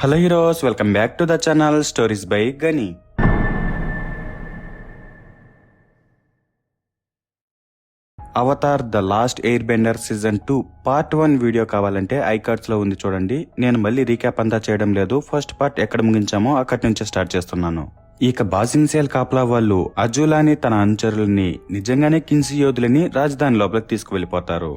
Hello heroes, welcome back to the channel stories by Gani. Avatar the last air bender season 2 part 1 video కావాలంటే ఐకార్డ్స్ లో ఉంది చూడండి. నేను మళ్ళీ రీక్యాప్ అంతా చేయడం లేదు. ఫస్ట్ పార్ట్ ఎక్కడ ముగించామో అక్కడి నుంచి స్టార్ట్ చేస్తున్నాను. ఇక బాసింగ్సేల్ కాపలా వాళ్ళు అజులాని తన అనుచరుల్ని నిజంగానే కిన్సీ యోధులని రాజధాని లోపలికి తీసుకువెళ్లిపోతారు.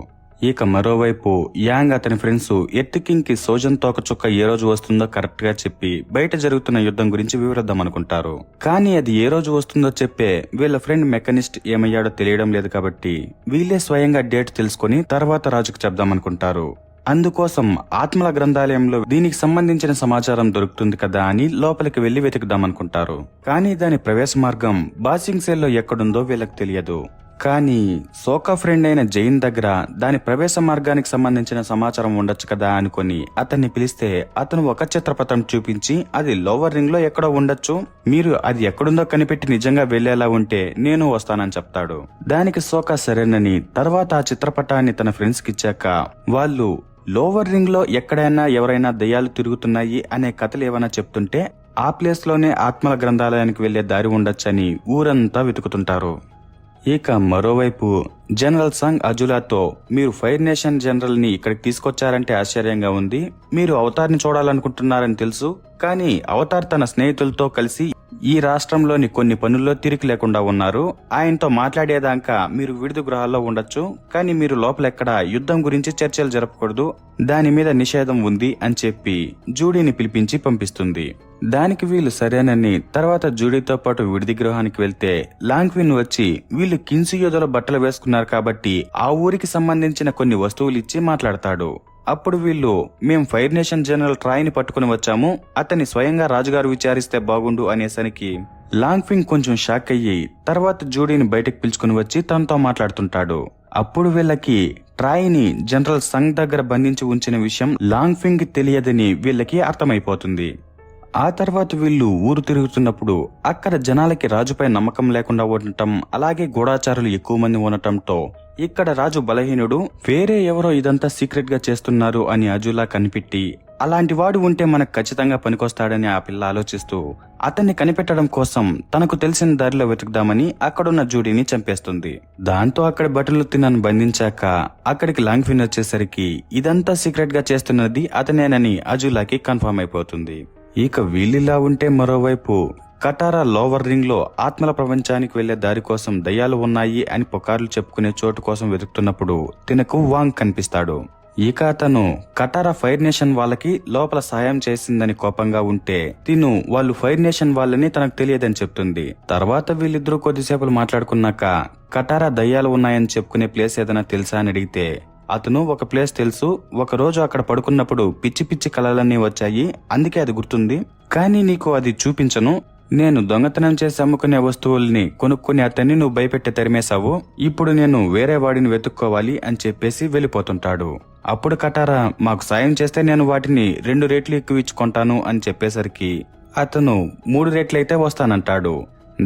ఇక మరోవైపు యాంగ్ అతని ఫ్రెండ్స్ ఎర్త్ కింగ్ కి సోజన్ తోక చుక్క ఏ రోజు వస్తుందో కరెక్ట్ గా చెప్పి బయట జరుగుతున్న యుద్ధం గురించి వివరిద్దాం అనుకుంటారు. కానీ అది ఏ రోజు వస్తుందో చెప్పే వీళ్ళ ఫ్రెండ్ మెకానిస్ట్ ఏమయ్యాడో తెలియడం లేదు కాబట్టి వీళ్ళే స్వయంగా డేట్ తెలుసుకుని తర్వాత రాజుకు చెప్దామనుకుంటారు. అందుకోసం ఆత్మల గ్రంథాలయంలో దీనికి సంబంధించిన సమాచారం దొరుకుతుంది కదా అని లోపలికి వెళ్లి వెతుకుదామనుకుంటారు. కానీ దాని ప్రవేశ మార్గం బాసింగ్సేల్ లో ఎక్కడుందో వీళ్ళకి తెలియదు. కానీ సోకా ఫ్రెండ్ అయిన జైన్ దగ్గర దాని ప్రవేశ మార్గానికి సంబంధించిన సమాచారం ఉండొచ్చు కదా అనుకుని అతన్ని పిలిస్తే అతను ఒక చిత్రపటం చూపించి అది లోవర్ రింగ్ లో ఎక్కడో ఉండొచ్చు, మీరు అది ఎక్కడుందో కనిపెట్టి నిజంగా వెళ్లేలా ఉంటే నేను వస్తానని చెప్తాడు. దానికి సోకా సరేనని తర్వాత ఆ చిత్రపటాన్ని తన ఫ్రెండ్స్ కి ఇచ్చాక వాళ్ళు లోవర్ రింగ్ లో ఎక్కడైనా ఎవరైనా దయ్యాలు తిరుగుతున్నాయి అనే కథలు ఏమైనా చెప్తుంటే ఆ ప్లేస్ లోనే ఆత్మల గ్రంథాలయానికి వెళ్లే దారి ఉండొచ్చని ఊరంతా వెతుకుతుంటారు. ఇక మరోవైపు జనరల్ సంగ్ అజులాతో, మీరు ఫైర్ నేషన్ జనరల్ ని ఇక్కడికి తీసుకొచ్చారంటే ఆశ్చర్యంగా ఉంది. మీరు అవతార్ ని చూడాలనుకుంటున్నారని తెలుసు, కానీ అవతార్ తన స్నేహితులతో కలిసి ఈ రాష్ట్రంలోని కొన్ని పనుల్లో తిరిగి లేకుండా ఉన్నారు. ఆయనతో మాట్లాడేదాకా మీరు విడుదల గృహాల్లో ఉండొచ్చు, కానీ మీరు లోపలెక్కడ యుద్ధం గురించి చర్చలు జరపకూడదు, దాని మీద నిషేధం ఉంది అని చెప్పి జూడీని పిలిపించి పంపిస్తుంది. దానికి వీళ్ళు సరేనని తర్వాత జూడీతో పాటు విడిది గృహానికి వెళ్తే లాంగ్విన్ వచ్చి వీళ్ళు కిన్సీ యోధుల బట్టలు వేసుకున్నారు కాబట్టి ఆ ఊరికి సంబంధించిన కొన్ని వస్తువులు ఇచ్చి మాట్లాడతాడు. అప్పుడు వీళ్ళు, మేం ఫైర్ నేషన్ జనరల్ ట్రాయ్ ని పట్టుకుని వచ్చాము, అతన్ని స్వయంగా రాజుగారు విచారిస్తే బాగుండు అనేసరికి లాంగ్విన్ కొంచెం షాక్ అయ్యి తర్వాత జూడీని బయటకు పిలుచుకుని వచ్చి తనతో మాట్లాడుతుంటాడు. అప్పుడు వీళ్ళకి ట్రాయ్ ని జనరల్ సంగ్ దగ్గర బంధించి ఉంచిన విషయం లాంగ్విన్ కి తెలియదని వీళ్ళకి అర్థమైపోతుంది. ఆ తర్వాత వీళ్ళు ఊరు తిరుగుతున్నప్పుడు అక్కడ జనాలకి రాజుపై నమ్మకం లేకుండా ఉండటం, అలాగే గూఢాచారులు ఎక్కువ మంది ఉండటంతో ఇక్కడ రాజు బలహీనుడు, వేరే ఎవరో ఇదంతా సీక్రెట్ గా చేస్తున్నారు అని అజులా కనిపెట్టి అలాంటి వాడు ఉంటే మనకు ఖచ్చితంగా పనికొస్తాడని ఆ పిల్ల ఆలోచిస్తూ అతన్ని కనిపెట్టడం కోసం తనకు తెలిసిన దారిలో వెతుకుదామని అక్కడున్న జూడీని చంపేస్తుంది. దాంతో అక్కడ బట్టలు తినను బంధించాక అక్కడికి లాంగ్విన్ వచ్చేసరికి ఇదంతా సీక్రెట్ గా చేస్తున్నది అతనేనని అజులాకి కన్ఫర్మ్ అయిపోతుంది. ఇక వీళ్ళిలా ఉంటే మరోవైపు కటారా లోవర్ రింగ్ లో ఆత్మల ప్రపంచానికి వెళ్లే దారి కోసం దయ్యాలు ఉన్నాయి అని పుకార్లు చెప్పుకునే చోటు కోసం వెతుకుతున్నప్పుడు తినకు వాంగ్ కనిపిస్తాడు. ఇక అతను కటారా ఫైర్ నేషన్ వాళ్ళకి లోపల సాయం చేసిందని కోపంగా ఉంటే తిను వాళ్ళు ఫైర్ నేషన్ వాళ్ళని తనకు తెలియదని చెప్తుంది. తర్వాత వీళ్ళిద్దరూ కొద్దిసేపు మాట్లాడుకున్నాక కటారా దయ్యాలు ఉన్నాయని చెప్పుకునే ప్లేస్ ఏదైనా తెలుసా అని అడిగితే అతను ఒక ప్లేస్ తెలుసు, ఒక రోజు అక్కడ పడుకున్నప్పుడు పిచ్చి పిచ్చి కలలన్నీ వచ్చాయి, అందుకే అది గుర్తుంది, కానీ నీకు అది చూపించను, నేను దొంగతనం చేసి అమ్ముకునే వస్తువుల్ని కొనుక్కుని అతన్ని నువ్వు భయపెట్టి తరిమేశావు, ఇప్పుడు నేను వేరే వాడిని వెతుక్కోవాలి అని చెప్పేసి వెళ్ళిపోతుంటాడు. అప్పుడు కటారా, మాకు సాయం చేస్తే నేను వాటిని 2 రేట్లు ఎక్కువ ఇచ్చి కొంటాను అని చెప్పేసరికి అతను 3 రేట్లయితే వస్తానంటాడు.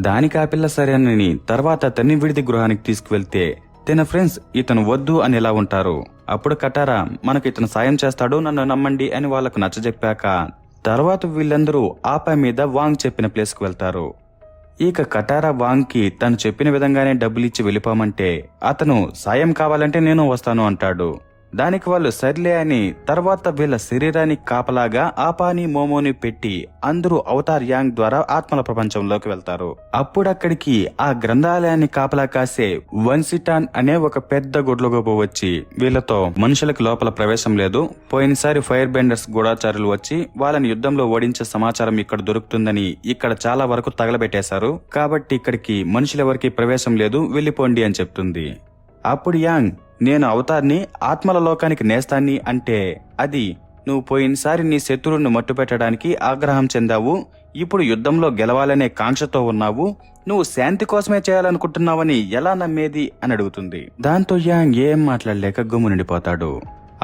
దానికి ఆ పిల్ల సరేనని తర్వాత అతన్ని విడిది గృహానికి తీసుకువెళ్తే తన ఫ్రెండ్స్ ఇతను వద్దు అని ఎలా ఉంటారు. అప్పుడు కటారా, మనకు ఇతను సాయం చేస్తాడు, నన్ను నమ్మండి అని వాళ్లకు నచ్చజెప్పాక తర్వాత వీళ్ళందరూ ఆపా మీద వాంగ్ చెప్పిన ప్లేస్ కు వెళ్తారు. ఇక కటారా వాంగ్ కి తను చెప్పిన విధంగానే డబ్బులిచ్చి వెళ్ళిపోమంటే అతను సాయం కావాలంటే నేను వస్తాను అంటాడు. దానికి వాళ్ళు సర్లే అని తర్వాత వీళ్ళ శరీరానికి కాపలాగా ఆపాని మోమోని పెట్టి అందరూ అవతార్ యాంగ్ ద్వారా ఆత్మల ప్రపంచంలోకి వెళ్తారు. అప్పుడక్కడికి ఆ గ్రంథాలయాన్ని కాపలా కాసే వన్సిటాన్ అనే ఒక పెద్ద గుడ్లగోబ వచ్చి వీళ్లతో, మనుషులకు లోపల ప్రవేశం లేదు, పోయినసారి ఫైర్ బెండర్స్ గూఢాచారులు వచ్చి వాళ్ళని యుద్ధంలో ఓడించే సమాచారం ఇక్కడ దొరుకుతుందని ఇక్కడ చాలా వరకు తగలబెట్టేశారు, కాబట్టి ఇక్కడికి మనుషులెవరికి ప్రవేశం లేదు, వెళ్లిపోండి అని చెప్తుంది. అప్పుడు యాంగ్, నేను అవతార్ని ఆత్మల లోకానికి నేస్తాన్ని అంటే అది, నువ్వు పోయినసారి నీ శత్రువును మట్టుపెట్టడానికి ఆగ్రహం చెందావు, ఇప్పుడు యుద్ధంలో గెలవాలనే కాంక్షతో ఉన్నావు, నువ్వు శాంతి కోసమే చేయాలనుకుంటున్నావని ఎలా నమ్మేది అని అడుగుతుంది. దాంతో యాంగ్ ఏం మాట్లాడలేక గుమ్మునిండిపోతాడు.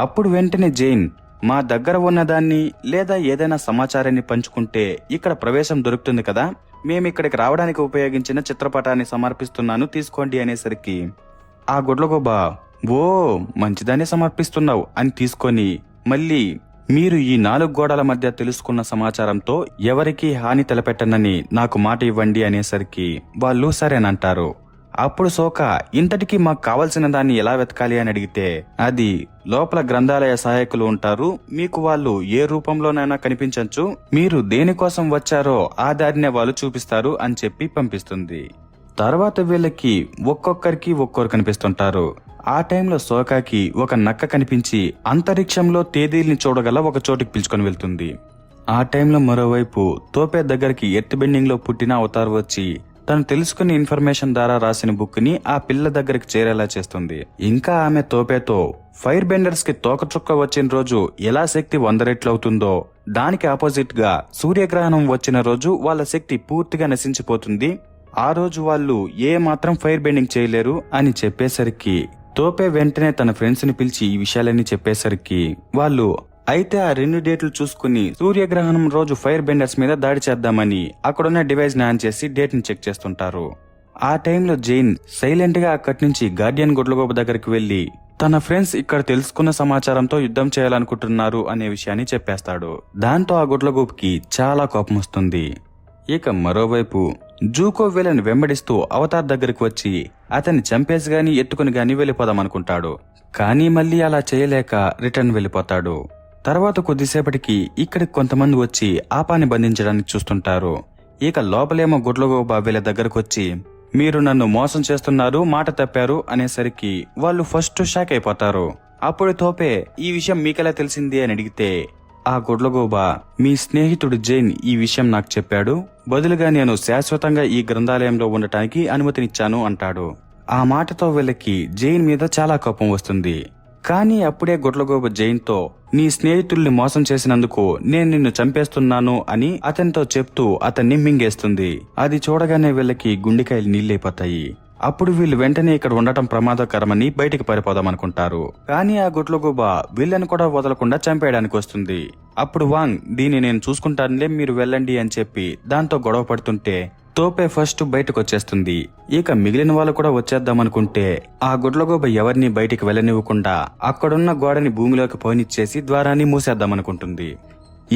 అప్పుడు వెంటనే జైన్, మా దగ్గర ఉన్నదాన్ని లేదా ఏదైనా సమాచారాన్ని పంచుకుంటే ఇక్కడ ప్రవేశం దొరుకుతుంది కదా, మేమిక్కడికి రావడానికి ఉపయోగించిన చిత్రపటాన్ని సమర్పిస్తున్నాను తీసుకోండి అనేసరికి ఆ గుడ్లగోబ, ఓ మంచిదాన్ని సమర్పిస్తున్నావు అని తీసుకొని మళ్ళీ మీరు ఈ 4 గోడల మధ్య తెలుసుకున్న సమాచారంతో ఎవరికీ హాని తలపెట్టనని నాకు మాట ఇవ్వండి అనేసరికి వాళ్ళు సరేనంటారు. అప్పుడు సోకా ఇంతటికీ మాకు కావలసిన దాన్ని ఎలా వెతకాలి అని అడిగితే అది లోపల గ్రంథాలయ సహాయకులు ఉంటారు, మీకు వాళ్ళు ఏ రూపంలోనైనా కనిపించచ్చు, మీరు దేనికోసం వచ్చారో ఆ దారినే వాళ్ళు చూపిస్తారు అని చెప్పి పంపిస్తుంది. తర్వాత వీళ్ళకి ఒక్కొక్కరికి ఒక్కొక్కరు కనిపిస్తుంటారు. ఆ టైంలో సోకాకి ఒక నక్క కనిపించి అంతరిక్షంలో తేదీల్ని చూడగల ఒక చోటుకి పిలుచుకొని వెళ్తుంది. ఆ టైంలో మరోవైపు తోపే దగ్గరికి ఎర్త్ బెండింగ్ లో పుట్టిన అవతార్ వచ్చి తను తెలుసుకున్న ఇన్ఫర్మేషన్ ద్వారా రాసిన బుక్ ని ఆ పిల్ల దగ్గరికి చేరేలా చేస్తుంది. ఇంకా ఆమె తోపేతో ఫైర్ బెండర్స్ కి తోకచుక్క వచ్చిన రోజు ఎలా శక్తి 100 రెట్లు అవుతుందో దానికి ఆపోజిట్ గా సూర్యగ్రహణం వచ్చిన రోజు వాళ్ళ శక్తి పూర్తిగా నశించిపోతుంది, ఆ రోజు వాళ్ళు ఏ మాత్రం ఫైర్ బెండింగ్ చేయలేరు అని చెప్పేసరికి తోపే వెంటనే తన ఫ్రెండ్స్ ని పిలిచి ఈ విషయాలన్నీ చెప్పేసరికి వాళ్ళు అయితే ఆ 2 డేట్లు చూసుకుని సూర్యగ్రహణం రోజు ఫైర్ బెండర్స్ మీద దాడి చేద్దామని అక్కడున్న డివైస్ ని ఆన్ చేసి డేట్ ని చెక్ చేస్తుంటారు. ఆ టైంలో జైన్ సైలెంట్ గా అక్కడి నుంచి గార్డియన్ గుడ్లగోబ దగ్గరికి వెళ్లి తన ఫ్రెండ్స్ ఇక్కడ తెలుసుకున్న సమాచారంతో యుద్ధం చేయాలనుకుంటున్నారు అనే విషయాన్ని చెప్పేస్తాడు. దాంతో ఆ గుడ్లగోపుకి చాలా కోపం వస్తుంది. ఇక మరోవైపు జూకో వీళ్ళని వెంబడిస్తూ అవతార్ దగ్గరికి వచ్చి అతన్ని చంపేసి గాని ఎత్తుకుని గాని వెళ్ళిపోదామనుకుంటాడు. కానీ మళ్ళీ అలా చేయలేక రిటర్న్ వెళ్ళిపోతాడు. తర్వాత కొద్దిసేపటికి ఇక్కడికి కొంతమంది వచ్చి ఆపాని బంధించడానికి చూస్తుంటారు. ఇక లోపలేమో గుడ్లగోబ వీళ్ళ దగ్గరకు వచ్చి మీరు నన్ను మోసం చేస్తున్నారు, మాట తప్పారు అనేసరికి వాళ్ళు ఫస్ట్ షాక్ అయిపోతారు. అప్పుడు తోపే ఈ విషయం మీకెలా తెలిసింది అని అడిగితే ఆ గుడ్లగోబ మీ స్నేహితుడు జైన్ ఈ విషయం నాకు చెప్పాడు, బదులుగా నేను శాశ్వతంగా ఈ గ్రంథాలయంలో ఉండటానికి అనుమతినిచ్చాను అంటాడు. ఆ మాటతో వీళ్ళకి జైన్ మీద చాలా కోపం వస్తుంది. కానీ అప్పుడే గుడ్లగోబ జైన్ తో నీ స్నేహితుల్ని మోసం చేసినందుకు నేను నిన్ను చంపేస్తున్నాను అని అతనితో చెప్తూ అతన్ని మింగేస్తుంది. అది చూడగానే వీళ్ళకి గుండెకాయలు నీళ్ళైపోతాయి. అప్పుడు వీళ్ళు వెంటనే ఇక్కడ ఉండటం ప్రమాదకరమని బయటికి పారిపోదామనుకుంటారు. కానీ ఆ గుడ్లగూబ వీళ్ళని కూడా వదలకుండా చంపేయడానికి వస్తుంది. అప్పుడు వాంగ్ దీన్ని నేను చూసుకుంటానులే మీరు వెళ్ళండి అని చెప్పి దాంతో గొడవ పడుతుంటే తోపే ఫస్ట్ బయటకు వచ్చేస్తుంది. ఇక మిగిలిన వాళ్ళు కూడా వచ్చేద్దామనుకుంటే ఆ గుడ్లగూబ ఎవరిని బయటికి వెళ్ళనివ్వకుండా అక్కడున్న గోడని భూమిలోకి పోనిచ్చేసి ద్వారాన్ని మూసేద్దామనుకుంటుంది.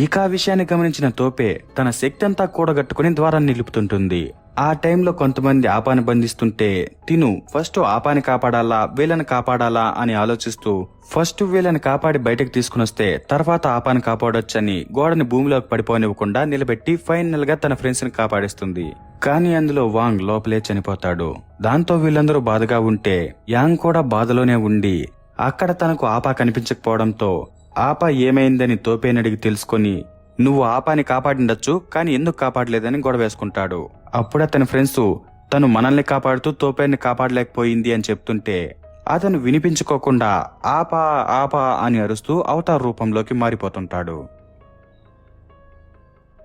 ఇక ఆ విషయాన్ని గమనించిన తోపే తన శక్తి అంతా కూడగట్టుకుని ద్వారాన్ని నిలుపుతుంటుంది. ఆ టైంలో కొంతమంది ఆపాని బంధిస్తుంటే తిను ఫస్ట్ ఆపాని కాపాడాలా వీళ్ళని కాపాడాలా అని ఆలోచిస్తూ ఫస్ట్ వీళ్ళని కాపాడి బయటకు తీసుకుని వస్తే తర్వాత ఆపాని కాపాడొచ్చని గోడని భూమిలోకి పడిపోనివ్వకుండా నిలబెట్టి ఫైనల్ గా తన ఫ్రెండ్స్ ని కాపాడిస్తుంది. కానీ అందులో వాంగ్ లోపలే చనిపోతాడు. దాంతో వీళ్ళందరూ బాధగా ఉంటే యాంగ్ కూడా బాధలోనే ఉండి అక్కడ తనకు ఆపా కనిపించకపోవడంతో ఆపా ఏమైందని తోపేనడిగి తెలుసుకొని నువ్వు ఆపాని కాపాడిండొచ్చు కానీ ఎందుకు కాపాడలేదని గొడవ వేసుకుంటాడు. అప్పుడు అతని ఫ్రెండ్స్ తను మనల్ని కాపాడుతూ తోపేని కాపాడలేకపోయింది అని చెప్తుంటే అతను వినిపించుకోకుండా ఆపా ఆపా అని అరుస్తూ అవతార్ రూపంలోకి మారిపోతుంటాడు.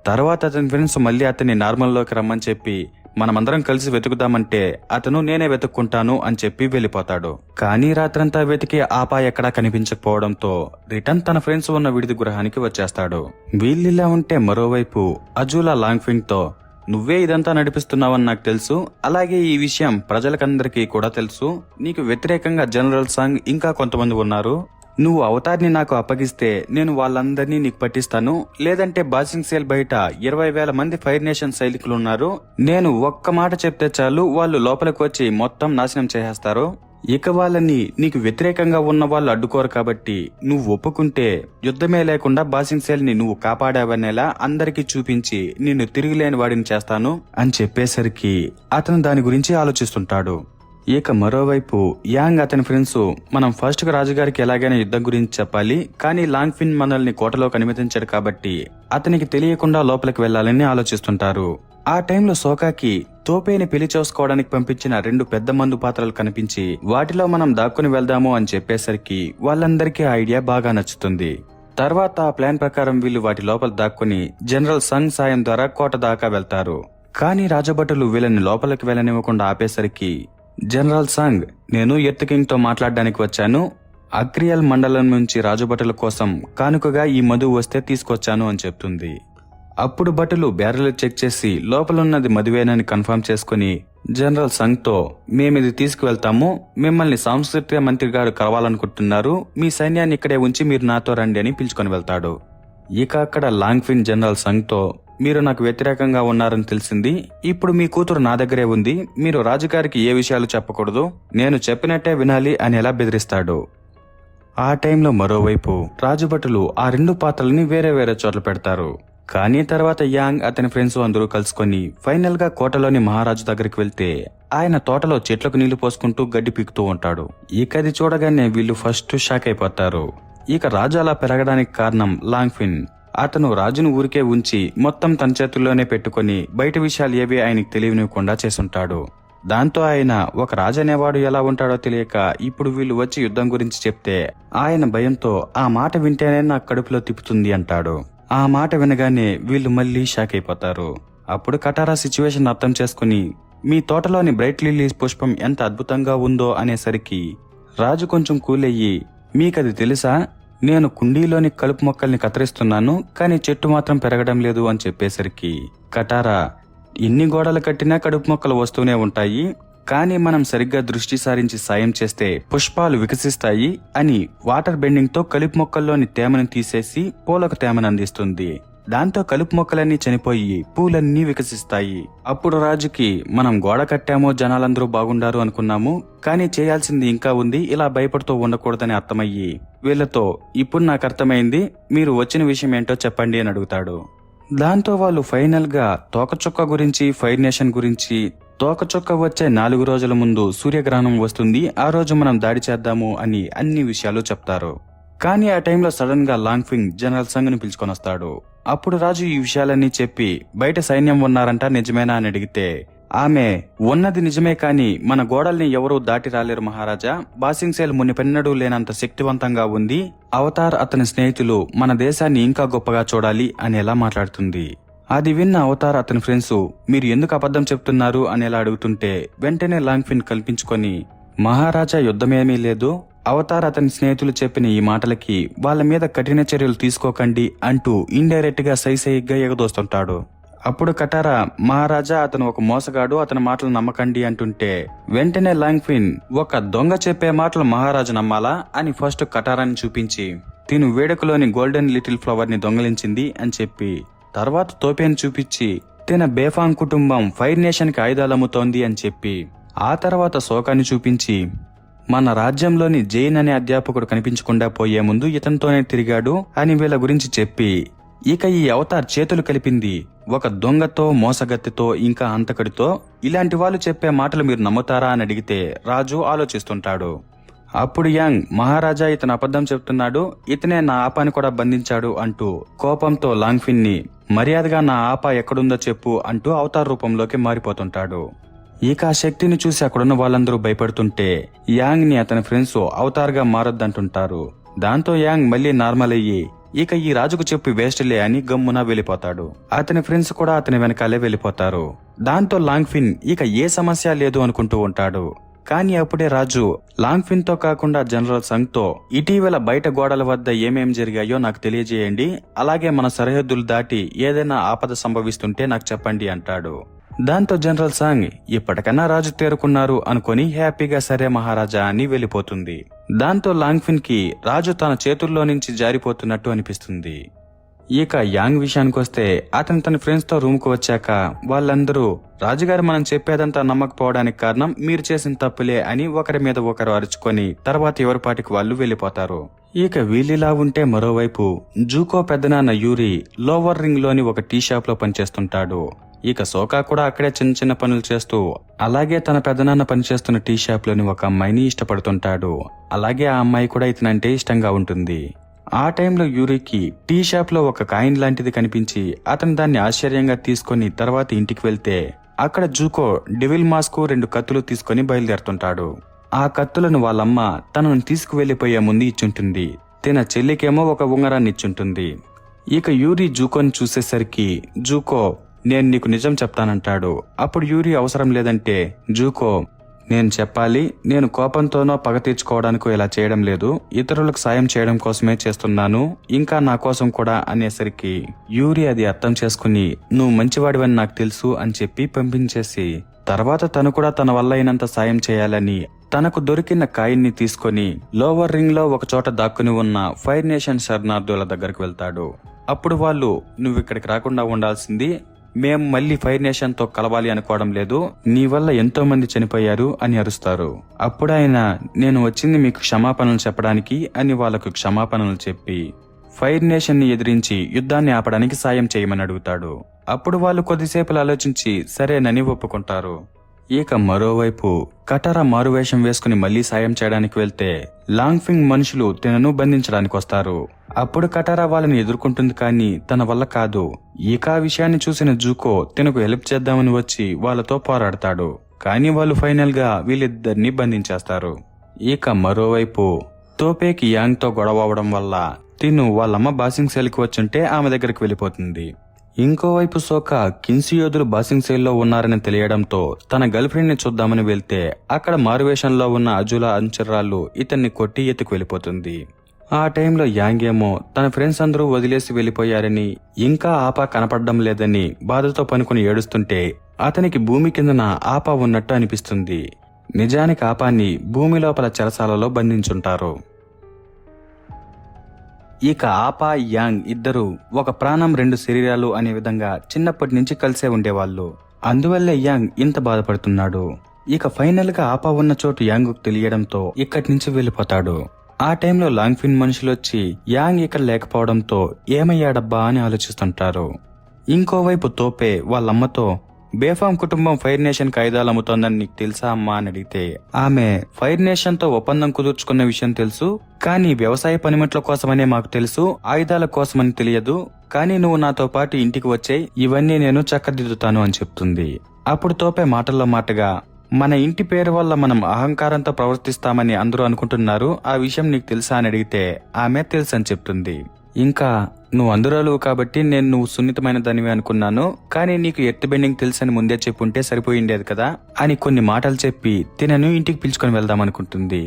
తర్వాత అతని ఫ్రెండ్స్ మళ్ళీ అతన్ని నార్మల్లోకి రమ్మని చెప్పి మనమందరం కలిసి వెతుకుదామంటే అతను నేనే వెతుక్కుంటాను అని చెప్పి వెళ్ళిపోతాడు. కానీ రాత్రంతా వెతికి ఆపా ఎక్కడా కనిపించకపోవడంతో రిటర్న్ తన ఫ్రెండ్స్ ఉన్న విడిది గృహానికి వచ్చేస్తాడు. వీళ్ళిలా ఉంటే మరోవైపు అజూలా లాంగ్ఫింగ్ తో నువ్వే ఇదంతా నడిపిస్తున్నావని నాకు తెలుసు, అలాగే ఈ విషయం ప్రజలకందరికీ కూడా తెలుసు, నీకు వ్యతిరేకంగా జనరల్ సంగ్ ఇంకా కొంతమంది ఉన్నారు, నువ్వు అవతార్ని నాకు అప్పగిస్తే నేను వాళ్ళందరినీ నీకు పట్టిస్తాను, లేదంటే బాసింగ్ సేల్ బయట 20,000 మంది ఫైర్ నేషన్ సైనికులు ఉన్నారు, నేను ఒక్క మాట చెప్తే చాలు వాళ్ళు లోపలికి వచ్చి మొత్తం నాశనం చేసేస్తారు, ఇక వాళ్ళని నీకు వ్యతిరేకంగా ఉన్న వాళ్ళు అడ్డుకోరు కాబట్టి నువ్వు ఒప్పుకుంటే యుద్ధమే లేకుండా బాసింగ్ సేల్ ని నువ్వు కాపాడావనేలా అందరికీ చూపించి నిన్ను తిరిగిలేని వాడిని చేస్తాను అని చెప్పేసరికి అతను దాని గురించి ఆలోచిస్తుంటాడు. ఇక మరోవైపు యాంగ్ అతని ఫ్రెండ్స్ మనం ఫస్ట్ గా రాజుగారికి ఎలాగైనా యుద్ధం గురించి చెప్పాలి, కానీ లాంగ్ ఫిన్ మనల్ని కోటలోకి అనుమతించాడు కాబట్టి అతనికి తెలియకుండా లోపలికి వెళ్లాలని ఆలోచిస్తుంటారు. ఆ టైంలో సోకాకి తోపేని పెళ్లి చేసుకోవడానికి పంపించిన 2 పెద్ద మందు పాత్రలు కనిపించి వాటిలో మనం దాక్కుని వెళ్దాము అని చెప్పేసరికి వాళ్ళందరికీ ఆ ఐడియా బాగా నచ్చుతుంది. తర్వాత ఆ ప్లాన్ ప్రకారం వీళ్ళు వాటి లోపల దాక్కుని జనరల్ సంగ్ సాయం ద్వారా కోట దాకా వెళ్తారు. కానీ రాజభటులు వీళ్ళని లోపలికి వెళ్ళనివ్వకుండా ఆపేసరికి జనరల్ సంగ్ నేను ఎర్త్ కింగ్ తో మాట్లాడడానికి వచ్చాను, అగ్రియల్ మండలం నుంచి రాజభటుల కోసం కానుకగా ఈ మధు వస్తే తీసుకొచ్చాను అని చెప్తుంది. అప్పుడు భటులు బ్యారెల్ చెక్ చేసి లోపలున్నది మధువేనని కన్ఫర్మ్ చేసుకుని జనరల్ సంగ్తో మేమిది తీసుకువెళ్తాము, మిమ్మల్ని సాంస్కృతిక మంత్రి గారు కలవాలనుకుంటున్నారు, మీ సైన్యాన్ని ఇక్కడే ఉంచి మీరు నాతో రండి అని పిలుచుకొని వెళ్తాడు. ఇక అక్కడ లాంగ్ఫిన్ జనరల్ సంగ్తో మీరు నాకు వ్యతిరేకంగా ఉన్నారని తెలిసింది, ఇప్పుడు మీ కూతురు నా దగ్గరే ఉంది, మీరు రాజుగారికి ఏ విషయాలు చెప్పకూడదు, నేను చెప్పినట్టే వినాలి అని ఎలా బెదిరిస్తాడు. ఆ టైంలో మరోవైపు రాజుభటులు ఆ 2 పాత్రల్ని వేరే వేరే చోట్ల పెడతారు. కానీ తర్వాత యాంగ్ అతని ఫ్రెండ్స్ అందరూ కలుసుకొని ఫైనల్ గా కోటలోని మహారాజు దగ్గరికి వెళ్తే ఆయన తోటలో చెట్లకు నీళ్లు పోసుకుంటూ గడ్డి పీకుతూ ఉంటాడు. ఇక అది చూడగానే వీళ్ళు ఫస్ట్ షాక్ అయిపోతారు. ఇక రాజు అలా పెరగడానికి కారణం లాంగ్ఫిన్. అతను రాజును ఊరికే ఉంచి మొత్తం తన చేతుల్లోనే పెట్టుకుని బయట విషయాలు ఏవి ఆయనకు తెలియనివ్వకుండా చేసుంటాడు. దాంతో ఆయన ఒక రాజు అనేవాడు ఎలా ఉంటాడో తెలియక ఇప్పుడు వీళ్ళు వచ్చి యుద్ధం గురించి చెప్తే ఆయన భయంతో ఆ మాట వింటేనే నా కడుపులో తిప్పుతుంది అంటాడు. ఆ మాట వినగానే వీళ్ళు మళ్ళీ షాక్ అయిపోతారు. అప్పుడు కటారా సిచ్యువేషన్ అర్థం చేసుకుని మీ తోటలోని బ్రైట్ లిల్లీ పుష్పం ఎంత అద్భుతంగా ఉందో అనేసరికి రాజు కొంచెం కూలయ్యి మీకది తెలుసా, నేను కుండీలోని కలుపు మొక్కల్ని కత్తిరిస్తున్నాను కానీ చెట్టు మాత్రం పెరగడం లేదు అని చెప్పేసరికి కటారా ఎన్ని గోడలు కట్టినా కడుపు మొక్కలు వస్తూనే ఉంటాయి, కానీ మనం సరిగ్గా దృష్టి సారించి సాయం చేస్తే పుష్పాలు వికసిస్తాయి అని వాటర్ బెండింగ్ తో కలుపు మొక్కల్లోని తేమను తీసేసి పూలకు తేమను అందిస్తుంది. దాంతో కలుపు మొక్కలన్నీ చనిపోయి పూలన్నీ వికసిస్తాయి. అప్పుడు రాజుకి మనం గోడ కట్టామో జనాలందరూ బాగుండారు అనుకున్నాము, కానీ చేయాల్సింది ఇంకా ఉంది, ఇలా భయపడుతూ ఉండకూడదని అర్థమయ్యి వీళ్లతో ఇప్పుడు నాకు అర్థమైంది, మీరు వచ్చిన విషయం ఏంటో చెప్పండి అని అడుగుతాడు. దాంతో వాళ్ళు ఫైనల్ గా తోకచుక్క గురించి, ఫైర్ నేషన్ గురించి, తోకచుక్క వచ్చే 4 రోజుల ముందు సూర్యగ్రహణం వస్తుంది, ఆ రోజు మనం దాడి చేద్దాము అని అన్ని విషయాలు చెప్తారు. కానీ ఆ టైంలో సడన్ గా లాంగ్ఫింగ్ జనరల్ సంగ్ ని పిలుచుకొని వస్తాడు. అప్పుడు రాజు ఈ విషయాలన్నీ చెప్పి బయట సైన్యం ఉన్నారంట నిజమేనా అని అడిగితే ఆమె ఉన్నది నిజమే, కానీ మన గోడల్ని ఎవరూ దాటి రాలేరు మహారాజా, బాసింగ్ సేల్ మునిపెన్నడూ లేనంత శక్తివంతంగా ఉంది, అవతార్ అతని స్నేహితులు మన దేశాన్ని ఇంకా గొప్పగా చూడాలి అని ఎలా మాట్లాడుతుంది. అది విన్న అవతార్ అతని ఫ్రెండ్స్ మీరు ఎందుకు అబద్ధం చెప్తున్నారు అని ఎలా అడుగుతుంటే వెంటనే లాంగ్ఫిన్ కల్పించుకొని మహారాజా యుద్ధమేమీ లేదు, అవతార్ అతని స్నేహితులు చెప్పిన ఈ మాటలకి వాళ్ళ మీద కఠిన చర్యలు తీసుకోకండి అంటూ ఇండైరెక్ట్ గా సైసైగ్గా ఎగదోస్తుంటాడు. అప్పుడు కటారా మహారాజా అతను ఒక మోసగాడు, అతని మాటలు నమ్మకండి అంటుంటే వెంటనే లాంగ్ఫిన్ ఒక దొంగ చెప్పే మాటలు మహారాజు నమ్మాలా అని ఫస్ట్ కటారాని చూపించి తిను వేడుకలోని గోల్డెన్ లిటిల్ ఫ్లవర్ ని దొంగలించింది అని చెప్పి తర్వాత తోపేని చూపించి తిన బేఫాంగ్ కుటుంబం ఫైర్ నేషన్ కి ఆయుధాలు అమ్ముతోంది అని చెప్పి ఆ తర్వాత శోకాన్ని చూపించి మన రాజ్యంలోని జైన్ అనే అధ్యాపకుడు కనిపించకుండా పోయే ముందు ఇతనితోనే తిరిగాడు అని వీళ్ళ గురించి చెప్పి ఇక ఈ అవతార్ చేతులు కలిపింది ఒక దొంగతో, మోసగత్తితో, ఇంకా హంతకుడితో, ఇలాంటి వాళ్ళు చెప్పే మాటలు మీరు నమ్ముతారా అని అడిగితే రాజు ఆలోచిస్తుంటాడు. అప్పుడు యాంగ్ మహారాజా ఇతను అబద్ధం చెప్తున్నాడు, ఇతనే నా ఆపాని కూడా బంధించాడు అంటూ కోపంతో లాంగ్ఫిన్ ని మర్యాదగా నా ఆపా ఎక్కడుందో చెప్పు అంటూ అవతార్ రూపంలోకి మారిపోతుంటాడు. ఇక ఆ శక్తిని చూసి అక్కడున్న వాళ్ళందరూ భయపడుతుంటే యాంగ్ ని అతని ఫ్రెండ్స్ అవతార్ గా మారొద్దంటుంటారు. దాంతో యాంగ్ మళ్లీ నార్మల్ అయ్యి ఇక ఈ రాజుకు చెప్పి వేస్ట్లే అని గమ్మున వెళ్లిపోతాడు. అతని ఫ్రెండ్స్ కూడా అతని వెనకాలే వెళ్లిపోతారు. దాంతో లాంగ్ఫిన్ ఇక ఏ సమస్య లేదు అనుకుంటూ ఉంటాడు. కానీ అప్పుడే రాజు లాంగ్ఫిన్ తో కాకుండా జనరల్ సంగ్ తో ఇటీవల బయట గోడల వద్ద ఏమేం జరిగాయో నాకు తెలియజేయండి, అలాగే మన సరిహద్దులు దాటి ఏదైనా ఆపద సంభవిస్తుంటే నాకు చెప్పండి అంటాడు. దాంతో జనరల్ సంగ్ ఇప్పటికన్నా రాజు తేరుకున్నారు అనుకుని హ్యాపీగా సరే మహారాజా అని వెళ్లిపోతుంది. దాంతో లాంగ్ఫిన్ కి రాజు తన చేతుల్లో నుంచి జారిపోతున్నట్టు అనిపిస్తుంది. ఇక యాంగ్ విషయానికొస్తే అతను తన ఫ్రెండ్స్ తో రూమ్ కు వచ్చాక వాళ్ళందరూ రాజుగారు మనం చెప్పేదంతా నమ్మకపోవడానికి కారణం మీరు చేసిన తప్పులే అని ఒకరి మీద ఒకరు అరుచుకొని తర్వాత ఎవరిపాటికి వాళ్ళు వెళ్లిపోతారు. ఇక వీళ్ళిలా ఉంటే మరోవైపు జూకో పెద్దనాన్న యూరి లోవర్ రింగ్ లోని ఒక టీ షాప్ లో పనిచేస్తుంటాడు. ఇక సోకా కూడా అక్కడే చిన్న చిన్న పనులు చేస్తూ అలాగే తన పెద్దనాన్న పనిచేస్తున్న టీ షాప్ లోని ఒక అమ్మాయిని ఇష్టపడుతుంటాడు. అలాగే ఆ అమ్మాయి కూడా ఇతనంటే ఇష్టంగా ఉంటుంది. ఆ టైంలో యూరికి టీ షాప్ లో ఒక కాయిన్ లాంటిది కనిపించి అతను దాన్ని ఆశ్చర్యంగా తీసుకుని తర్వాత ఇంటికి వెళ్తే అక్కడ జూకో డెవిల్ మాస్క్ 2 కత్తులు తీసుకుని బయలుదేరుతుంటాడు. ఆ కత్తులను వాళ్ళమ్మ తనను తీసుకువెళ్లిపోయే ముందు ఇచ్చుంటుంది. తన చెల్లికేమో ఒక ఉంగరాన్ని ఇచ్చుంటుంది. ఇక యూరి జూకోని చూసేసరికి జూకో నేను నీకు నిజం చెప్తానంటాడు. అప్పుడు యూరి అవసరం లేదంటే జూకో నేను చెప్పాలి, నేను కోపంతోనో పగ తీర్చుకోవడానికో ఇలా చేయడం లేదు, ఇతరులకు సాయం చేయడం కోసమే చేస్తున్నాను, ఇంకా నా కోసం కూడా అనేసరికి యూరి అది అర్థం చేసుకుని నువ్వు మంచివాడివని నాకు తెలుసు అని చెప్పి పంపించేసి తర్వాత తను కూడా తన వల్ల అయినంత సాయం చేయాలని తనకు దొరికిన కాయిన్ని తీసుకొని లోవర్ రింగ్ లో ఒక చోట దాక్కుని ఉన్న ఫైర్ నేషన్ శరణార్థుల దగ్గరకు వెళ్తాడు. అప్పుడు వాళ్ళు నువ్వు ఇక్కడికి రాకుండా ఉండాల్సింది, మేం మళ్ళీ ఫైర్ నేషన్ తో కలవాలి అనుకోవడం లేదు, నీ వల్ల ఎంతో మంది చనిపోయారు అని అరుస్తారు. అప్పుడు ఆయన నేను వచ్చింది మీకు క్షమాపణలు చెప్పడానికి అని వాళ్లకు క్షమాపణలు చెప్పి ఫైర్ నేషన్ ని ఎదిరించి యుద్ధాన్ని ఆపడానికి సాయం చేయమని అడుగుతాడు. అప్పుడు వాళ్ళు కొద్దిసేపు ఆలోచించి సరేనని ఒప్పుకుంటారు. ఇక మరోవైపు కటారా మారువేషం వేసుకుని మళ్లీ సాయం చేయడానికి వెళ్తే లాంగ్ఫింగ్ మనుషులు తనను బంధించడానికి వస్తారు. అప్పుడు కటారా వాళ్ళని ఎదుర్కొంటుంది, కానీ తన వల్ల కాదు. ఇక ఆ విషయాన్ని చూసిన జూకో తనకు హెల్ప్ చేద్దామని వచ్చి వాళ్ళతో పోరాడతాడు, కానీ వాళ్ళు ఫైనల్ గా వీళ్ళిద్దరిని బంధించేస్తారు. ఇక మరోవైపు తోపేకి యాంగ్ తో గొడవ అవడం వల్ల తిను వాళ్ళమ్మ బాసింగ్ సెల్కి వచ్చుంటే ఆమె దగ్గరికి వెళ్ళిపోతుంది. ఇంకోవైపు సోకా కిన్సీ యోధులు బాసింగ్ సెల్లో ఉన్నారని తెలియడంతో తన గర్ల్ ఫ్రెండ్ ని చూద్దామని వెళ్తే అక్కడ మారువేషంలో ఉన్న అజులా అనుచరురాలు ఇతన్ని కొట్టి ఎత్తుకు వెళ్ళిపోతుంది. ఆ టైంలో యాంగ్ ఏమో తన ఫ్రెండ్స్ అందరూ వదిలేసి వెళ్లిపోయారని, ఇంకా ఆపా కనపడడం లేదని బాధతో పనుకుని ఏడుస్తుంటే అతనికి భూమి కిందన ఆపా ఉన్నట్టు అనిపిస్తుంది. నిజానికి ఆపాన్ని భూమి లోపల చెరసాలలో బంధించుంటారు. ఇక ఆపా యాంగ్ ఇద్దరు ఒక ప్రాణం రెండు శరీరాలు అనే విధంగా చిన్నప్పటి నుంచి కలిసే ఉండేవాళ్ళు. అందువల్లే యాంగ్ ఇంత బాధపడుతున్నాడు. ఇక ఫైనల్ గా ఆపా ఉన్న చోటు యాంగ్ తెలియడంతో ఇక్కడి నుంచి వెళ్లిపోతాడు. ఆ టైంలో లాంగ్ఫిన్ మనుషులొచ్చి యాంగ్ ఇక్కడ లేకపోవడంతో ఏమయ్యాడబ్బా అని ఆలోచిస్తుంటారు. ఇంకోవైపు తోపే వాళ్ళమ్మతో బేఫామ్ కుటుంబం ఫైర్ నేషన్ ఆయుధాలు అమ్ముతోందని నీకు తెలుసా అమ్మా అని అడిగితే ఆమె ఫైర్ నేషన్ తో ఒప్పందం కుదుర్చుకున్న విషయం తెలుసు, కానీ వ్యవసాయ పనిముట్ల కోసమనే మాకు తెలుసు, ఆయుధాల కోసమని తెలియదు, కానీ నువ్వు నాతో పాటు ఇంటికి వచ్చేయ్, ఇవన్నీ నేను చక్కదిద్దుతాను అని చెప్తుంది. అప్పుడు తోపే మాటల్లో మాటగా మన ఇంటి పేరు వల్ల మనం అహంకారంతో ప్రవర్తిస్తామని అందరూ అనుకుంటున్నారు, ఆ విషయం నీకు తెలుసా అని అడిగితే ఆమె తెలుసని చెప్తుంది. ఇంకా నువ్వు అందురాలు కాబట్టి నేను నువ్వు సున్నితమైన దానివి అనుకున్నాను, కానీ నీకు ఎర్త్ బెండింగ్ తెలుసని ముందే చెప్పుంటే సరిపోయిండేది కదా అని కొన్ని మాటలు చెప్పి తినను ఇంటికి పిలుచుకొని వెళ్దాం అనుకుంటుంది.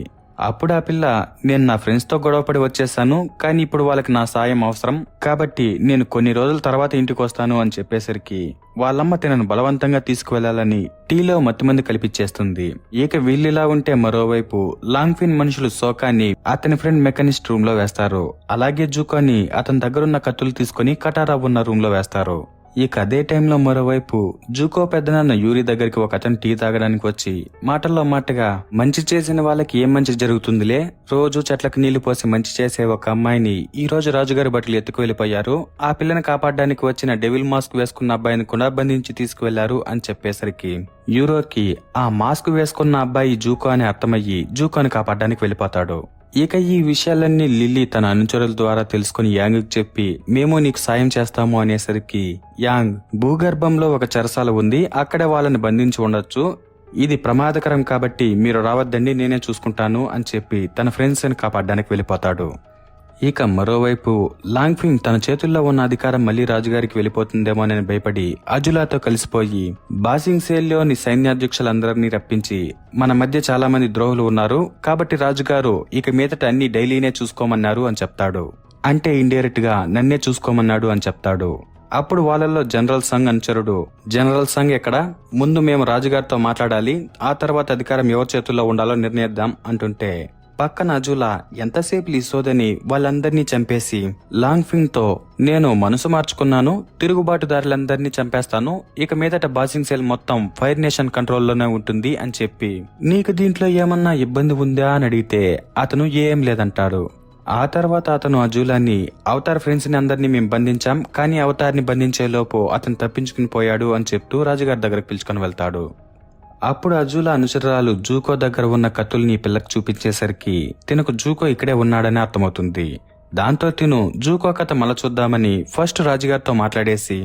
అప్పుడు ఆ పిల్ల నేను నా ఫ్రెండ్స్ తో గొడవపడి వచ్చేసాను, కానీ ఇప్పుడు వాళ్ళకి నా సాయం అవసరం కాబట్టి నేను కొన్ని రోజుల తర్వాత ఇంటికి వస్తాను అని చెప్పేసరికి వాళ్ళమ్మ తినను బలవంతంగా తీసుకువెళ్లాలని టీలో మత్తుమంది కల్పించేస్తుంది. ఇక వీళ్ళిలా ఉంటే మరోవైపు లాంగ్ఫిన్ మనుషులు సోకాని అతని ఫ్రెండ్ మెకానిస్ట్ రూమ్ లో వేస్తారు. అలాగే జూకోని అతని దగ్గరున్న కత్తులు తీసుకుని కటారా ఉన్న రూమ్ లో వేస్తారు. ఇక అదే టైంలో మరోవైపు జూకో పెద్దనాన్న యూరి దగ్గరికి ఒక అతను టీ తాగడానికి వచ్చి మాటల్లో మాటగా మంచి చేసిన వాళ్ళకి ఏం మంచి జరుగుతుందిలే, రోజు చెట్లకు నీళ్లు పోసి మంచి చేసే ఒక అమ్మాయిని ఈ రోజు రాజుగారి బట్టలు ఎత్తుకు వెళ్లిపోయారు, ఆ పిల్లని కాపాడడానికి వచ్చిన డెవిల్ మాస్క్ వేసుకున్న అబ్బాయిని కూడా బంధించి తీసుకువెళ్లారు అని చెప్పేసరికి యూరోకి ఆ మాస్క్ వేసుకున్న అబ్బాయి జూకో అని అర్థమయ్యి జూకోని కాపాడడానికి వెళ్లిపోతాడు. ఇక ఈ విషయాలన్నీ లిల్లీ తన అనుచరుల ద్వారా తెలుసుకుని యాంగ్ చెప్పి మేము నీకు సాయం చేస్తాము అనేసరికి యాంగ్ భూగర్భంలో ఒక చెరసాల ఉంది, అక్కడే వాళ్ళని బంధించి ఉండొచ్చు, ఇది ప్రమాదకరం కాబట్టి మీరు రావద్దండి నేనే చూసుకుంటాను అని చెప్పి తన ఫ్రెండ్స్ ని కాపాడడానికి వెళ్లిపోతాడు. ఇక మరోవైపు లాంగ్ఫింగ్ తన చేతుల్లో ఉన్న అధికారం మళ్లీ రాజుగారికి వెళ్లిపోతుందేమోనని భయపడి అజులాతో కలిసిపోయి బాసింగ్ సేల్లోని సైన్యాధ్యక్షులందరినీ రప్పించి మన మధ్య చాలా మంది ద్రోహులు ఉన్నారు కాబట్టి రాజుగారు ఇక మీదట అన్ని డైలీనే చూసుకోమన్నారు అని చెప్తాడు. అంటే ఇండైరెక్ట్ గా నన్నే చూసుకోమన్నాడు అని చెప్తాడు. అప్పుడు వాళ్ళల్లో జనరల్ సంగ్ అనుచరుడు జనరల్ సంగ్ ఎక్కడ, ముందు మేము రాజుగారితో మాట్లాడాలి, ఆ తర్వాత అధికారం ఎవరి చేతుల్లో ఉండాలో నిర్ణయిద్దాం అంటుంటే పక్కన అజులా ఎంతసేపు లీసోదని వాళ్ళందరినీ చంపేసి లాంగ్ఫింగ్ తో నేను మనసు మార్చుకున్నాను, తిరుగుబాటుదారులందరినీ చంపేస్తాను, ఇక మీదట బాసింగ్ సెల్ మొత్తం ఫైర్ నేషన్ కంట్రోల్లోనే ఉంటుంది అని చెప్పి నీకు దీంట్లో ఏమన్నా ఇబ్బంది ఉందా అని అడిగితే అతను ఏం లేదంటాడు. ఆ తర్వాత అతను అజులాని అవతార్ ఫ్రెండ్స్ ని అందరినీ మేము బంధించాం, కానీ అవతార్ ని బంధించే లోపు అతను తప్పించుకుని పోయాడు అని చెప్తూ రాజుగారి దగ్గరకు పిలుచుకొని వెళ్తాడు. అప్పుడు అజులా అనుచరురాలు జూకో దగ్గర ఉన్న కత్తుల్ని పిల్లకు చూపించేసరికి తినకు జూకో ఇక్కడే ఉన్నాడని అర్థమవుతుంది. దాంతో తిను జూకో కథ మళ్ళా చూద్దామని ఫస్ట్ రాజుగారితో మాట్లాడేసి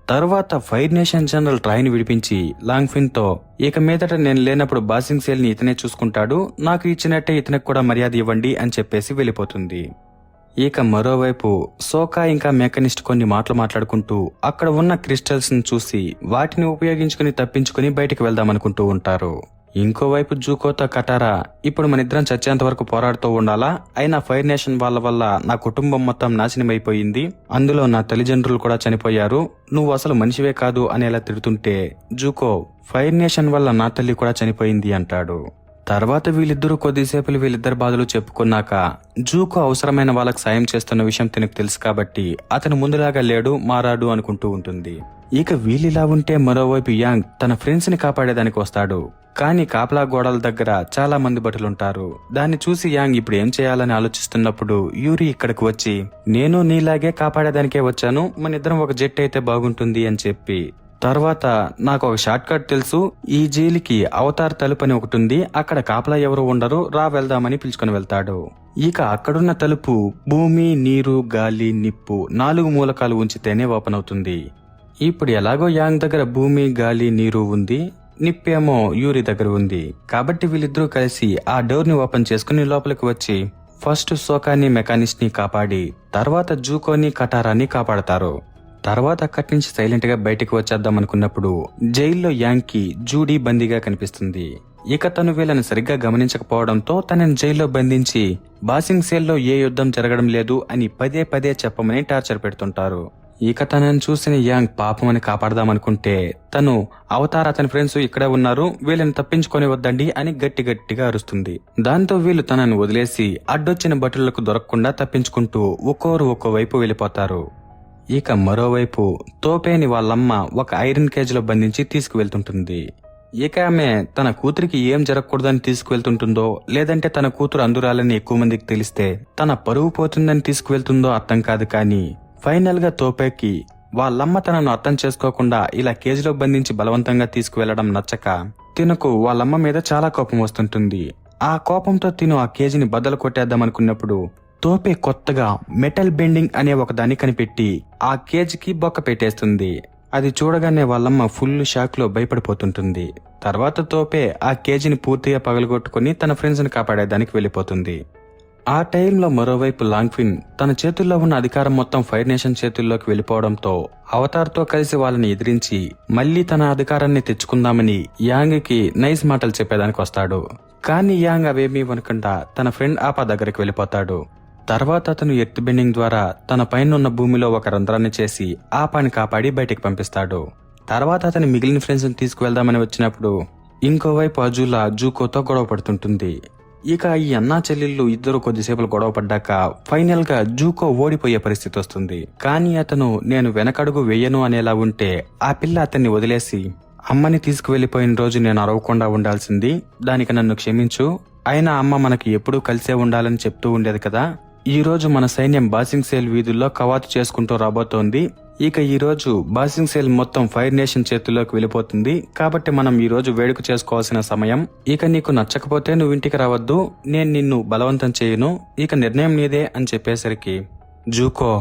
తర్వాత ఫైర్ నేషన్ జనరల్ ట్రాయ్ని విడిపించి లాంగ్ఫిన్ తో ఇక మీదట నేను లేనప్పుడు బాసింగ్ సేల్ ని ఇతనే చూసుకుంటాడు, నాకు ఇచ్చినట్టే ఇతనికి కూడా మర్యాద ఇవ్వండి అని చెప్పేసి వెళ్ళిపోతుంది. ఇక మరోవైపు సోకా ఇంకా మెకానిస్ట్ కొన్ని మాటలు మాట్లాడుకుంటూ అక్కడ ఉన్న క్రిస్టల్స్ ని చూసి వాటిని ఉపయోగించుకుని తప్పించుకుని బయటికి వెళ్దామనుకుంటూ ఉంటారు. ఇంకోవైపు జూకోతో కటారా, ఇప్పుడు మన ఇద్దరం చచ్చేంత వరకు పోరాడుతూ ఉండాలా? అయినా ఫైర్ నేషన్ వాళ్ళ వల్ల నా కుటుంబం మొత్తం నాశనమైపోయింది, అందులో నా తల్లిదండ్రులు కూడా చనిపోయారు, నువ్వు అసలు మనిషివే కాదు అనేలా తిడుతుంటే జూకో, ఫైర్ నేషన్ వల్ల నా తల్లి కూడా చనిపోయింది అంటాడు. తర్వాత వీళ్ళిద్దరూ కొద్దిసేపులు వీళ్ళిద్దరు బాధలు చెప్పుకున్నాక జూకో అవసరమైన వాళ్ళకి సాయం చేస్తున్న విషయం తనకు తెలుసు కాబట్టి అతను ముందులాగా లేడు, మారాడు అనుకుంటూ ఉంటుంది. ఇక వీళ్ళిలా ఉంటే మరోవైపు యాంగ్ తన ఫ్రెండ్స్ ని కాపాడేదానికి వస్తాడు. కానీ కాపలా గోడల దగ్గర చాలా మంది భటులుంటారు. దాన్ని చూసి యాంగ్ ఇప్పుడు ఏం చేయాలని ఆలోచిస్తున్నప్పుడు యూరి ఇక్కడికి వచ్చి, నేను నీలాగే కాపాడేదానికే వచ్చాను, మన ఇద్దరం ఒక జెట్ అయితే బాగుంటుంది అని చెప్పి, తర్వాత నాకు ఒక షార్ట్ కట్ తెలుసు, ఈ జైలుకి అవతార్ తలుపు అని ఒకటి ఉంది, అక్కడ కాపలా ఎవరు ఉండరు, రా వెళ్దామని పిలుచుకుని వెళ్తాడు. ఇక అక్కడున్న తలుపు భూమి, నీరు, గాలి, నిప్పు 4 మూలకాలు ఉంచితేనే ఓపెన్ అవుతుంది. ఇప్పుడు ఎలాగో యాంగ్ దగ్గర భూమి, గాలి, నీరు ఉంది, నిప్పేమో యూరి దగ్గర ఉంది. కాబట్టి వీళ్ళిద్దరూ కలిసి ఆ డోర్ ని ఓపెన్ చేసుకుని లోపలికి వచ్చి ఫస్ట్ సోకాని, మెకానిస్ట్ ని కాపాడి తర్వాత జూకోని, కటారాని కాపాడతారు. తర్వాత అక్కడి నుంచి సైలెంట్ గా బయటకు వచ్చేద్దాం అనుకున్నప్పుడు జైల్లో యాంగ్ కి జూడీ బందీగా కనిపిస్తుంది. ఇక తను వీళ్ళని సరిగ్గా గమనించకపోవడంతో తనని జైల్లో బంధించి బాసింగ్ సేల్లో ఏ యుద్ధం జరగడం లేదు అని పదే పదే చెప్పమని టార్చర్ పెడుతుంటారు. ఇక తనని చూసిన యాంగ్ పాపం అని కాపాడదామనుకుంటే తను అవతార్, అతని ఫ్రెండ్స్ ఇక్కడే ఉన్నారు, వీళ్ళని తప్పించుకొని వద్దండి అని గట్టిగా అరుస్తుంది. దాంతో వీళ్ళు తనని వదిలేసి అడ్డొచ్చిన భటులకు దొరకకుండా తప్పించుకుంటూ ఒక్కోరు ఒక్కో వైపు వెళ్ళిపోతారు. ఇక మరోవైపు తోపేని వాళ్ళమ్మ ఒక ఐరన్ కేజ్ లో బంధించి తీసుకువెళ్తుంటుంది. ఇక ఆమె తన కూతురికి ఏం జరగకూడదని తీసుకువెళ్తుంటుందో, లేదంటే తన కూతురు అందురాలని ఎక్కువ మందికి తెలిస్తే తన పరువు పోతుందని తీసుకువెళ్తుందో అర్థం కాదు. కానీ ఫైనల్ గా తోపేకి వాళ్ళమ్మ తనను అర్థం చేసుకోకుండా ఇలా కేజీలో బంధించి బలవంతంగా తీసుకువెళ్లడం నచ్చక తినకు వాళ్ళమ్మ మీద చాలా కోపం వస్తుంటుంది. ఆ కోపంతో తిను ఆ కేజీని బద్దలు కొట్టేద్దామనుకున్నప్పుడు తోపే కొత్తగా మెటల్ బెండింగ్ అనే ఒక దాన్ని కనిపెట్టి ఆ కేజీకి బొక్క పెట్టేస్తుంది. అది చూడగానే వాళ్ళమ్మ ఫుల్ షాక్ లో భయపడిపోతుంటుంది. తర్వాత తోపే ఆ కేజీని పూర్తిగా పగలగొట్టుకుని తన ఫ్రెండ్స్ ని కాపాడేదానికి వెళ్లిపోతుంది. ఆ టైంలో మరోవైపు లాంగ్ఫిన్ తన చేతుల్లో ఉన్న అధికారం మొత్తం ఫైర్ నేషన్ చేతుల్లోకి వెళ్లిపోవడంతో అవతార్ తో కలిసి వాళ్ళని ఎదిరించి మళ్లీ తన అధికారాన్ని తెచ్చుకుందామని యాంగ్ కి నైస్ మాటలు చెప్పేదానికి వస్తాడు. కానీ యాంగ్ అవేమీ వనకుండా తన ఫ్రెండ్ ఆపా దగ్గరికి వెళ్లిపోతాడు. తర్వాత అతను ఎర్త్ బెండింగ్ ద్వారా తన పైన ఉన్న భూమిలో ఒక రంధ్రాన్ని చేసి ఆపాని కాపాడి బయటికి పంపిస్తాడు. తర్వాత అతని మిగిలిన ఫ్రెండ్స్ ని తీసుకువెళ్దామని వచ్చినప్పుడు ఇంకోవైపు అజులా జూకోతో గొడవ పడుతుంటుంది. ఇక ఈ అన్నా చెల్లెళ్ళు ఇద్దరు కొద్దిసేపు గొడవ పడ్డాక ఫైనల్ గా జూకో ఓడిపోయే పరిస్థితి వస్తుంది. కానీ అతను నేను వెనకడుగు వేయను అనేలా ఉంటే ఆ పిల్ల అతన్ని వదిలేసి, అమ్మని తీసుకువెళ్లిపోయిన రోజు నేను అరవకుండా ఉండాల్సింది, దానికి నన్ను క్షమించు, అయినా అమ్మ మనకి ఎప్పుడూ కలిసే ఉండాలని చెప్తూ ఉండేది కదా, ఈ రోజు మన సైన్యం బాసింగ్ సేల్ వీధుల్లో కవాతు చేసుకుంటూ రాబోతోంది, ఇక ఈ రోజు బాసింగ్ సేల్ మొత్తం ఫైర్ నేషన్ చేతుల్లోకి వెళ్ళిపోతుంది, కాబట్టి మనం ఈ రోజు వేడుక చేసుకోవాల్సిన సమయం, ఇక నీకు నచ్చకపోతే నువ్వు ఇంటికి రావద్దు, నేను నిన్ను బలవంతం చేయను, ఇక నిర్ణయం నీదే అని చెప్పేసరికి జూకో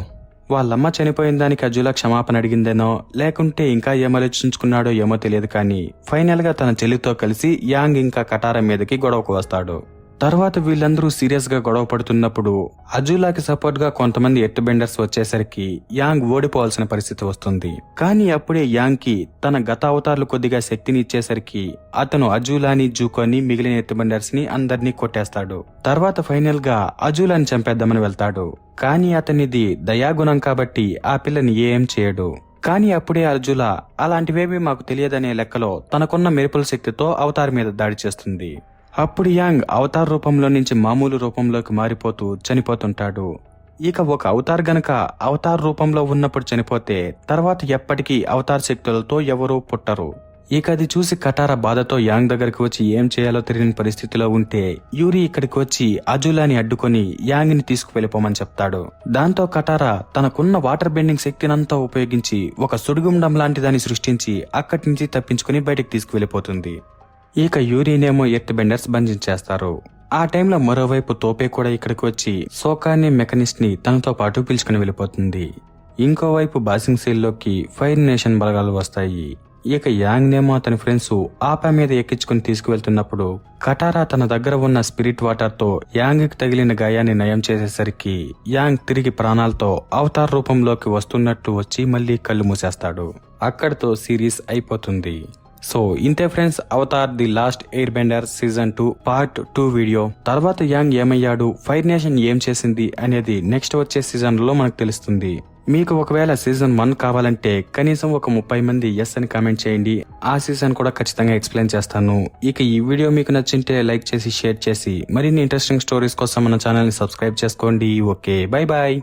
వాళ్ళమ్మ చనిపోయిన దానికి అజులా క్షమాపణ అడిగిందేనో లేకుంటే ఇంకా ఏమాలోచించుకున్నాడో ఏమో తెలియదు. కానీ ఫైనల్ గా తన చెల్లితో కలిసి యాంగ్ ఇంకా కటారా మీదకి గొడవకు వస్తాడు. తర్వాత వీళ్ళందరూ సీరియస్ గా గొడవ పడుతున్నప్పుడు అజులాకి సపోర్ట్ గా కొంతమంది ఎర్త్ బెండర్స్ వచ్చేసరికి యాంగ్ ఓడిపోవాల్సిన పరిస్థితి వస్తుంది. కానీ అప్పుడే యాంగ్ కి తన గత అవతారాలు కొద్దిగా శక్తిని ఇచ్చేసరికి అతను అజులాని, జూకోని, మిగిలిన ఎర్త్ బెండర్స్ ని అందరినీ కొట్టేస్తాడు. తర్వాత ఫైనల్ గా అజులాని చంపేద్దామని వెళ్తాడు. కానీ అతనిది దయాగుణం కాబట్టి ఆ పిల్లని ఏం చేయడు. కానీ అప్పుడే అజులా అలాంటివేమీ మాకు తెలియదనే లెక్కలో తనకున్న మెరుపుల శక్తితో అవతార్ మీద దాడి చేస్తుంది. అప్పుడు యాంగ్ అవతార్ రూపంలో నుంచి మామూలు రూపంలోకి మారిపోతూ చనిపోతుంటాడు. ఇక ఒక అవతార్ గనక అవతార్ రూపంలో ఉన్నప్పుడు చనిపోతే తర్వాత ఎప్పటికీ అవతార్ శక్తులతో ఎవరూ పుట్టరు. ఇక అది చూసి కటారా బాధతో యాంగ్ దగ్గరికి వచ్చి ఏం చేయాలో తెలియని పరిస్థితిలో ఉంటే యూరి ఇక్కడికి వచ్చి అజులాని అడ్డుకొని యాంగ్ ని తీసుకువెళ్లిపోమని చెప్తాడు. దాంతో కటారా తనకున్న వాటర్ బెండింగ్ శక్తినంతా ఉపయోగించి ఒక సుడిగుండం లాంటి దాన్ని సృష్టించి అక్కడి నుంచి తప్పించుకుని బయటకు తీసుకువెళ్లిపోతుంది. ఇక యూరినేమో ఎర్త్ బెండర్స్ బంధించేస్తారు. ఆ టైంలో మరోవైపు తోపే కూడా ఇక్కడికి వచ్చి సోకాని, మెకానిస్ట్ ని తనతో పాటు పిలుచుకుని వెళ్లిపోతుంది. ఇంకోవైపు బాసింగ్ సేల్లోకి ఫైర్ నేషన్ బలగాలు వస్తాయి. ఇక యాంగ్ నేమో అతని ఫ్రెండ్స్ ఆపా మీద ఎక్కించుకుని తీసుకువెళ్తున్నప్పుడు కటారా తన దగ్గర ఉన్న స్పిరిట్ వాటర్ తో యాంగ్ కి తగిలిన గాయాన్ని నయం చేసేసరికి యాంగ్ తిరిగి ప్రాణాలతో అవతార్ రూపంలోకి వస్తున్నట్టు వచ్చి మళ్లీ కళ్ళు మూసేస్తాడు. అక్కడితో సిరీస్ అయిపోతుంది. సో ఇంతే friends, Avatar the last air bender season 2 part 2 video. తర్వాత యాంగ్ ఏమయ్యాడు, ఫైర్ నేషన్ ఏం చేసింది అనేది నెక్స్ట్ వచ్చే సీజన్ లో మనకు తెలుస్తుంది. మీకు ఒకవేళ సీజన్ 1 కావాలంటే కనీసం ఒక 30 మంది ఎస్ అని కామెంట్ చేయండి. ఆ సీజన్ కూడా ఖచ్చితంగా ఎక్స్ప్లెయిన్ చేస్తాను. ఇక ఈ వీడియో మీకు నచ్చింటే లైక్ చేసి షేర్ చేసి మరిన్ని ఇంట్రెస్టింగ్ స్టోరీస్ కోసం మన ఛానల్ ని సబ్స్క్రైబ్ చేసుకోండి. Okay, bye bye.